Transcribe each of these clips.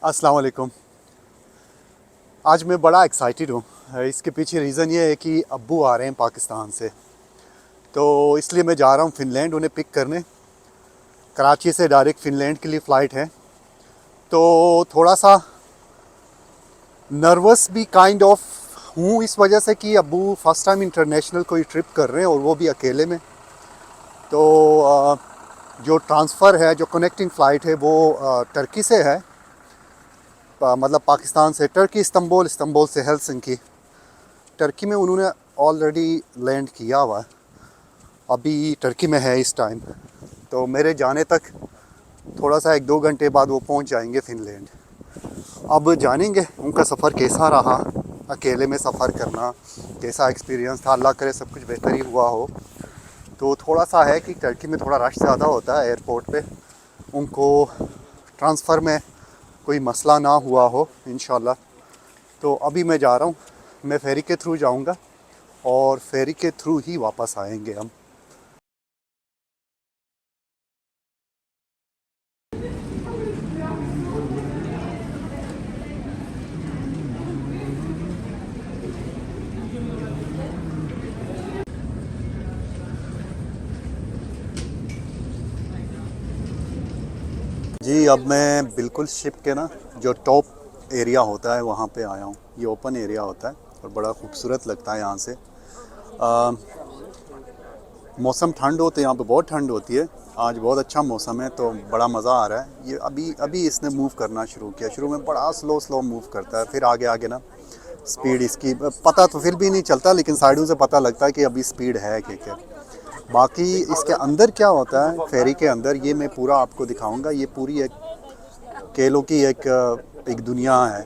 अस्सलाम वालेकुम। आज मैं बड़ा एक्साइटेड हूँ। इसके पीछे रीज़न ये है कि अब्बू आ रहे हैं पाकिस्तान से, तो इसलिए मैं जा रहा हूँ फ़िनलैंड उन्हें पिक करने। कराची से डायरेक्ट फ़िनलैंड के लिए फ़्लाइट है, तो थोड़ा सा नर्वस भी काइंड ऑफ हूँ इस वजह से कि अब्बू फ़र्स्ट टाइम इंटरनेशनल कोई ट्रिप कर रहे हैं और वो भी अकेले में। तो जो ट्रांसफ़र है, जो कनेक्टिंग फ़्लाइट है वो टर्की से है, मतलब पाकिस्तान से टर्की, इस्तांबुल, इस्तांबुल से हेलसिंकी। टर्की में उन्होंने ऑलरेडी लैंड किया हुआ है, अभी टर्की में है इस टाइम। तो मेरे जाने तक थोड़ा सा 1-2 घंटे बाद वो पहुंच जाएंगे फ़िनलैंड। अब जानेंगे उनका सफ़र कैसा रहा, अकेले में सफ़र करना कैसा एक्सपीरियंस था। अल्लाह करे सब कुछ बेहतर ही हुआ हो। तो थोड़ा सा है कि टर्की में थोड़ा रश ज़्यादा होता है एयरपोर्ट पे, उनको ट्रांसफ़र में कोई मसला ना हुआ हो इंशाल्लाह। तो अभी मैं जा रहा हूँ, मैं फेरी के थ्रू जाऊँगा और फेरी के थ्रू ही वापस आएंगे हम। जी, अब मैं बिल्कुल शिप के ना जो टॉप एरिया होता है वहाँ पे आया हूँ। ये ओपन एरिया होता है और बड़ा खूबसूरत लगता है यहाँ से। मौसम ठंड होते यहाँ पे, बहुत ठंड होती है। आज बहुत अच्छा मौसम है तो बड़ा मज़ा आ रहा है। ये अभी अभी इसने मूव करना शुरू किया। शुरू में बड़ा स्लो स्लो मूव करता है, फिर आगे आगे ना स्पीड इसकी पता तो फिर भी नहीं चलता, लेकिन साइडों से पता लगता है कि अभी स्पीड है क्या। बाकी इसके अंदर क्या होता है फेरी के अंदर, ये मैं पूरा आपको दिखाऊंगा। ये पूरी एक खेलों की एक दुनिया है।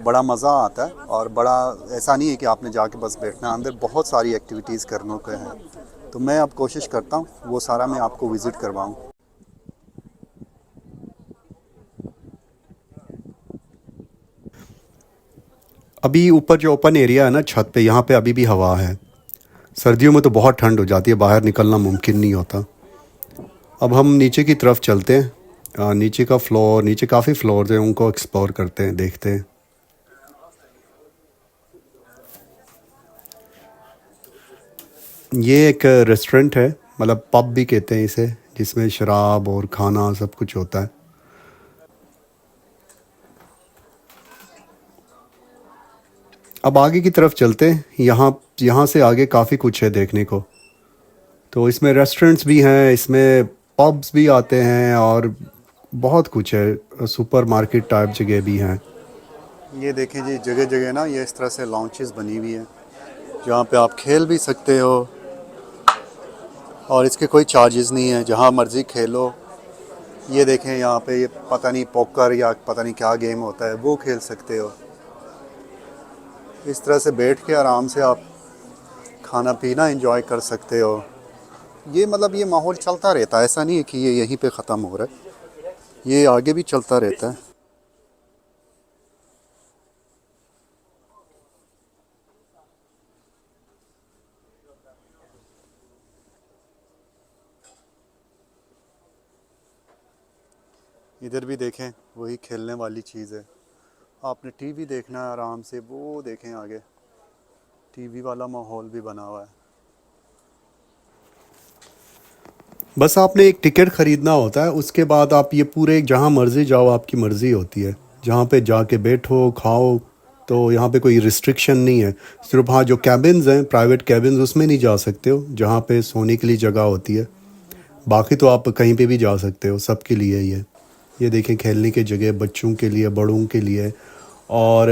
बड़ा मज़ा आता है और बड़ा ऐसा नहीं है कि आपने जाके बस बैठना है, अंदर बहुत सारी एक्टिविटीज़ करने के हैं। तो मैं अब कोशिश करता हूँ वो सारा मैं आपको विज़िट करवाऊँ। अभी ऊपर जो ओपन एरिया है ना छत पे, यहाँ पे अभी भी हवा है। सर्दियों में तो बहुत ठंड हो जाती है, बाहर निकलना मुमकिन नहीं होता। अब हम नीचे की तरफ चलते हैं। नीचे का फ्लोर, नीचे काफ़ी फ्लोर हैं, उनको एक्सप्लोर करते हैं, देखते हैं। ये एक रेस्टोरेंट है, मतलब पब भी कहते हैं इसे, जिसमें शराब और खाना सब कुछ होता है। अब आगे की तरफ चलते हैं। यहाँ यहाँ से आगे काफ़ी कुछ है देखने को। तो इसमें रेस्टोरेंट्स भी हैं, इसमें पब्स भी आते हैं और बहुत कुछ है। सुपर मार्केट टाइप जगह भी हैं। ये देखें जी, जगह जगह ना ये इस तरह से लॉन्चेस बनी हुई हैं जहाँ पे आप खेल भी सकते हो और इसके कोई चार्जेस नहीं है, जहाँ मर्ज़ी खेलो। ये देखें यहाँ पे, ये पता नहीं पोकर या पता नहीं क्या गेम होता है, वो खेल सकते हो। इस तरह से बैठ के आराम से आप खाना पीना एंजॉय कर सकते हो। ये मतलब ये माहौल चलता रहता है, ऐसा नहीं है कि ये यहीं पे ख़त्म हो रहा है, ये आगे भी चलता रहता है। इधर भी देखें, वही खेलने वाली चीज़ है। आपने टीवी देखना है आराम से, वो देखें आगे टीवी वाला माहौल भी बना हुआ है। बस आपने एक टिकट ख़रीदना होता है, उसके बाद आप ये पूरे जहाँ मर्ज़ी जाओ, आपकी मर्ज़ी होती है। जहाँ पे जाके बैठो खाओ, तो यहाँ पे कोई रिस्ट्रिक्शन नहीं है। सिर्फ हाँ, जो कैबिन्स हैं, प्राइवेट कैबिन्स, उसमें नहीं जा सकते हो, जहाँ पे सोने के लिए जगह होती है। बाकी तो आप कहीं पे भी जा सकते हो, सबके लिए ये देखें खेलने की जगह, बच्चों के लिए, बड़ों के लिए। और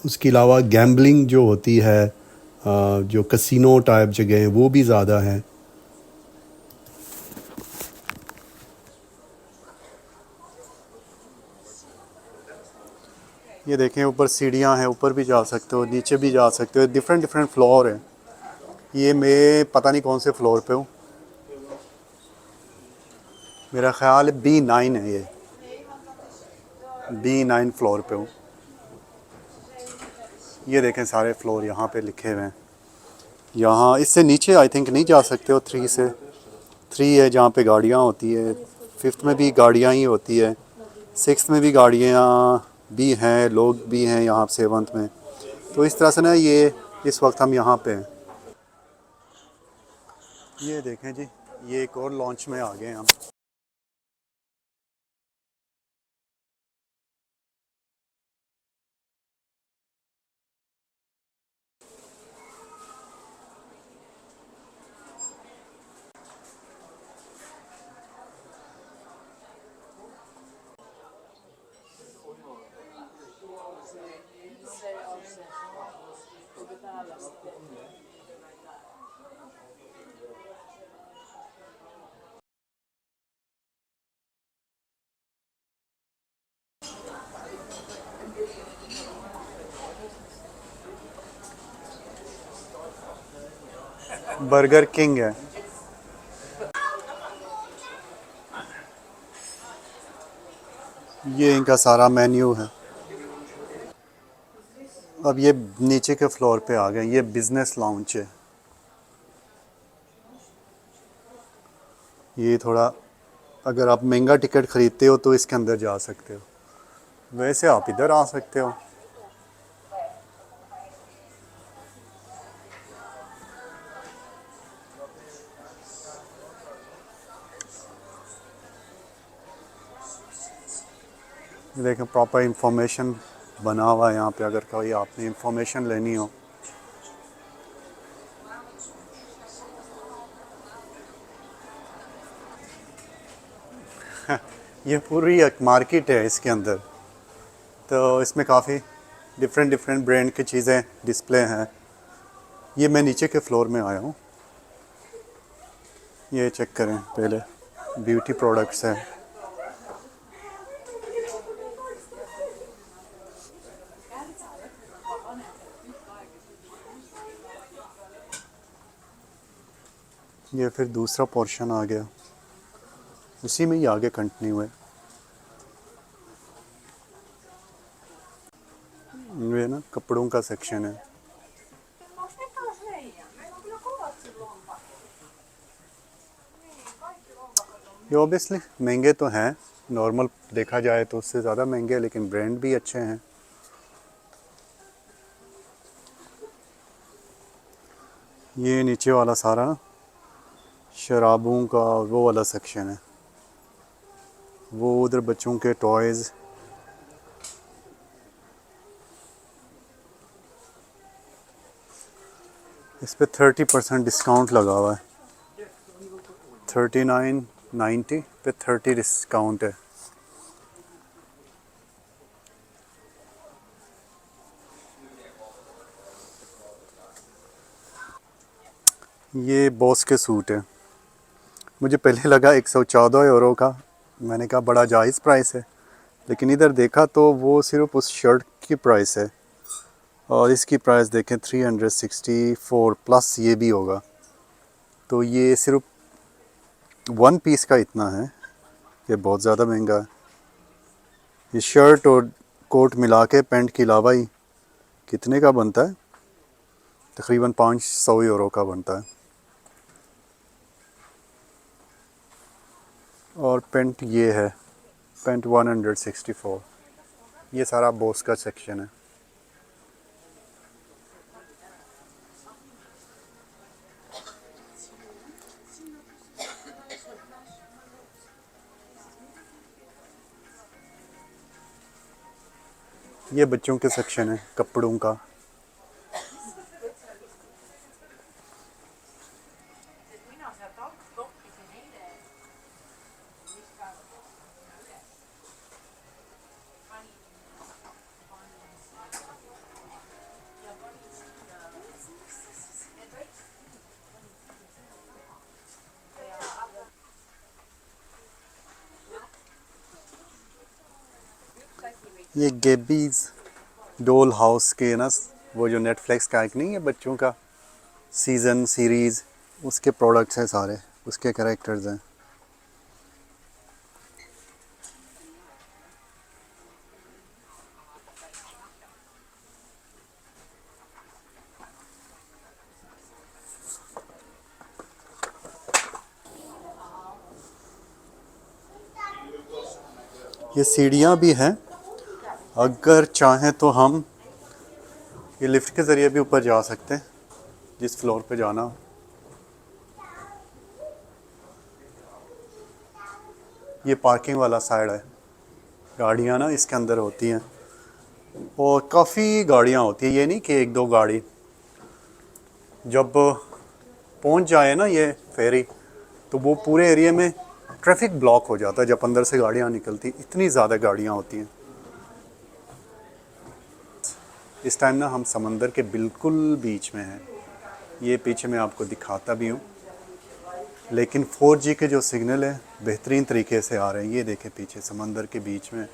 उसके अलावा गैम्बलिंग जो होती है, जो कसिनो टाइप जगह हैं, वो भी ज़्यादा है। ये देखें ऊपर सीढ़ियाँ हैं, ऊपर भी जा सकते हो, नीचे भी जा सकते हो, डिफरेंट डिफरेंट फ्लोर हैं। ये मैं पता नहीं कौन से फ्लोर पे हूँ, मेरा ख्याल है B9 है, ये B9 फ्लोर पे हूँ। ये देखें सारे फ्लोर यहाँ पे लिखे हुए हैं। यहाँ इससे नीचे आई थिंक नहीं जा सकते हो। 3 है जहाँ पे गाड़ियाँ होती है, 5th में भी गाड़ियाँ ही होती है। सिक्स्थ में भी गाड़ियाँ भी हैं, लोग भी हैं यहाँ सेवंथ में। तो इस तरह से ना ये इस वक्त हम यहाँ पे हैं। ये देखें जी, ये एक और लॉन्च में आ गए हैं हम। बर्गर किंग है। ये इनका सारा मेन्यू है। अब ये नीचे के फ्लोर पे आ गए, ये बिज़नेस लाउंज है। ये थोड़ा, अगर आप महंगा टिकट ख़रीदते हो तो इसके अंदर जा सकते हो, वैसे आप इधर आ सकते हो। ये देखें, प्रॉपर इंफॉर्मेशन बना हुआ है यहाँ पे, अगर कोई आपने इंफॉर्मेशन लेनी हो। ये पूरी एक मार्केट है इसके अंदर, तो इसमें काफ़ी डिफरेंट डिफरेंट ब्रांड की चीज़ें डिस्प्ले हैं। ये मैं नीचे के फ्लोर में आया हूँ। ये चेक करें पहले, ब्यूटी प्रोडक्ट्स हैं। ये फिर दूसरा पोर्शन आ गया, उसी में ही आगे कंटिन्यू है। ये ना कपड़ों का सेक्शन है। ये ऑब्वियसली महंगे तो हैं, नॉर्मल देखा जाए तो उससे ज़्यादा महंगे, लेकिन ब्रांड भी अच्छे हैं। ये नीचे वाला सारा शराबों का वो वाला सेक्शन है, वो उधर बच्चों के टॉयज़। इस पे 30% डिस्काउंट लगा हुआ है, 39.90 पे 30 डिस्काउंट है। ये बॉस के सूट है। मुझे पहले लगा 114 यूरो का, मैंने कहा बड़ा जायज़ प्राइस है, लेकिन इधर देखा तो वो सिर्फ उस शर्ट की प्राइस है, और इसकी प्राइस देखें 364 प्लस ये भी होगा। तो ये सिर्फ वन पीस का इतना है, ये बहुत ज़्यादा महंगा है। ये शर्ट और कोट मिला के पेंट के अलावा ही कितने का बनता है? तकरीबन 500 यूरो का बनता है। और पेंट ये है, पेंट 164। ये सारा बॉस का सेक्शन है। ये बच्चों के सेक्शन है कपड़ों का। ये गेबीज डोल हाउस के ना, वो जो नेटफ्लिक्स का एक नहीं है बच्चों का सीज़न सीरीज़, उसके प्रोडक्ट्स हैं सारे, उसके कैरेक्टर्स हैं। ये सीढ़ियाँ भी हैं, अगर चाहें तो हम ये लिफ्ट के ज़रिए भी ऊपर जा सकते हैं जिस फ्लोर पे जाना हो। ये पार्किंग वाला साइड है, गाड़ियाँ ना इसके अंदर होती हैं और काफ़ी गाड़ियाँ होती हैं, ये नहीं कि एक दो गाड़ी। जब पहुंच जाए ना ये फेरी तो वो पूरे एरिया में ट्रैफिक ब्लॉक हो जाता है जब अंदर से गाड़ियाँ निकलती, इतनी ज़्यादा गाड़ियाँ होती हैं। इस टाइम ना हम समंदर के बिल्कुल बीच में हैं, ये पीछे मैं आपको दिखाता भी हूँ, लेकिन 4G के जो सिग्नल है बेहतरीन तरीके से आ रहे हैं। ये देखें पीछे समंदर के बीच में,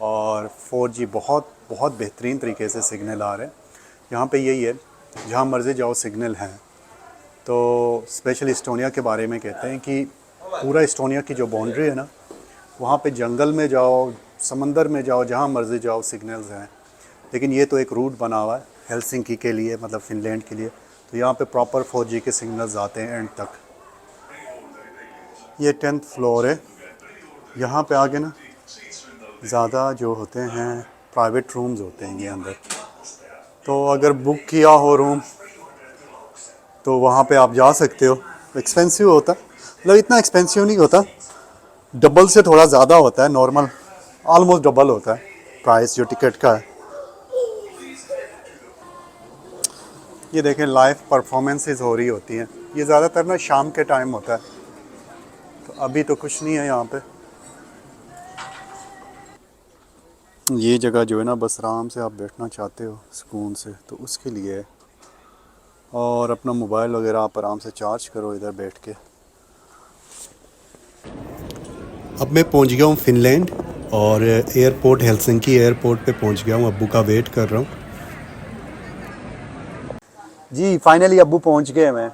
और 4G बहुत बहुत बेहतरीन तरीके से सिग्नल आ रहे हैं। यहाँ पे यही है, जहाँ मर्ज़ी जाओ सिग्नल है। तो स्पेशल इस्टोनिया के बारे में कहते हैं कि पूरा इस्टोनिया की जो बाउंड्री है ना, वहाँ पे जंगल में जाओ, समंदर में जाओ, जहाँ मर्ज़ी जाओ सिग्नल्स हैं। लेकिन ये तो एक रूट बना हुआ है हेलसिंकी के लिए, मतलब फ़िनलैंड के लिए, तो यहाँ पे प्रॉपर 4G के सिग्नल्स आते हैं एंड तक। ये 10th फ्लोर है। यहाँ पे आगे ना ज़्यादा जो होते हैं प्राइवेट रूम्स होते हैं ये अंदर, तो अगर बुक किया हो रूम तो वहाँ पे आप जा सकते हो। एक्सपेंसिव होता, मतलब इतना एक्सपेंसिव नहीं होता, डबल से थोड़ा ज़्यादा होता है, नॉर्मल ऑलमोस्ट डबल होता है प्राइस जो टिकट का है। ये देखें लाइव परफॉर्मेंसेस हो रही होती हैं, ये ज़्यादातर ना शाम के टाइम होता है, तो अभी तो कुछ नहीं है यहाँ पे। ये जगह जो है ना, बस आराम से आप बैठना चाहते हो सुकून से तो उसके लिए है, और अपना मोबाइल वगैरह आप आराम से चार्ज करो इधर बैठ के। अब मैं पहुंच गया हूँ फ़िनलैंड, और एयरपोर्ट हेलसिंकी एयरपोर्ट पे पहुंच गया हूँ, अब्बू का वेट कर रहा हूँ। जी फाइनली अब्बू पहुंच गए। मैं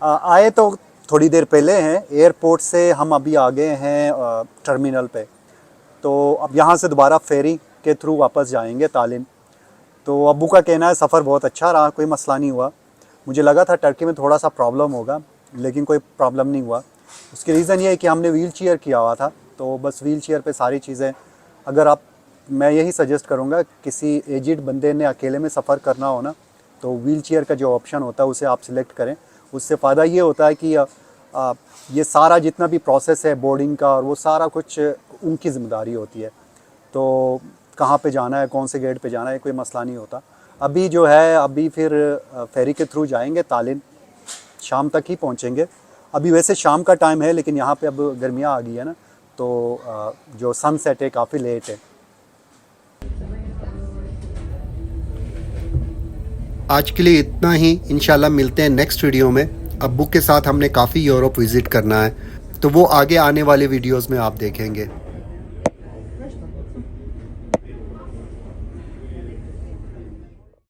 आए तो थोड़ी देर पहले हैं, एयरपोर्ट से हम अभी आ गए हैं टर्मिनल पे। तो अब यहाँ से दोबारा फेरी के थ्रू वापस जाएंगे तालिन। तो अब्बू का कहना है सफ़र बहुत अच्छा रहा, कोई मसला नहीं हुआ। मुझे लगा था टर्की में थोड़ा सा प्रॉब्लम होगा, लेकिन कोई प्रॉब्लम नहीं हुआ। उसकी रीज़न ये है कि हमने व्हील चेयर किया हुआ था, तो बस व्हील चेयर पे सारी चीज़ें, अगर आप, मैं यही सजेस्ट करूँगा किसी एजिड बंदे ने अकेले में सफ़र करना हो ना, तो व्हील चेयर का जो ऑप्शन होता है उसे आप सिलेक्ट करें। उससे फ़ायदा ये होता है कि ये सारा जितना भी प्रोसेस है बोर्डिंग का और वो सारा कुछ उनकी ज़िम्मेदारी होती है। तो कहाँ पे जाना है, कौन से गेट पे जाना है, कोई मसला नहीं होता। अभी जो है, अभी फिर फेरी के थ्रू जाएंगे तालिन, शाम तक ही पहुँचेंगे। अभी वैसे शाम का टाइम है, लेकिन यहाँ पे अब गर्मियाँ आ गई है ना, तो जो सनसेट है काफ़ी लेट है। आज के लिए इतना ही, इंशाल्लाह मिलते हैं नेक्स्ट वीडियो में। अब्बू के साथ हमने काफ़ी यूरोप विज़िट करना है, तो वो आगे आने वाले वीडियोस में आप देखेंगे।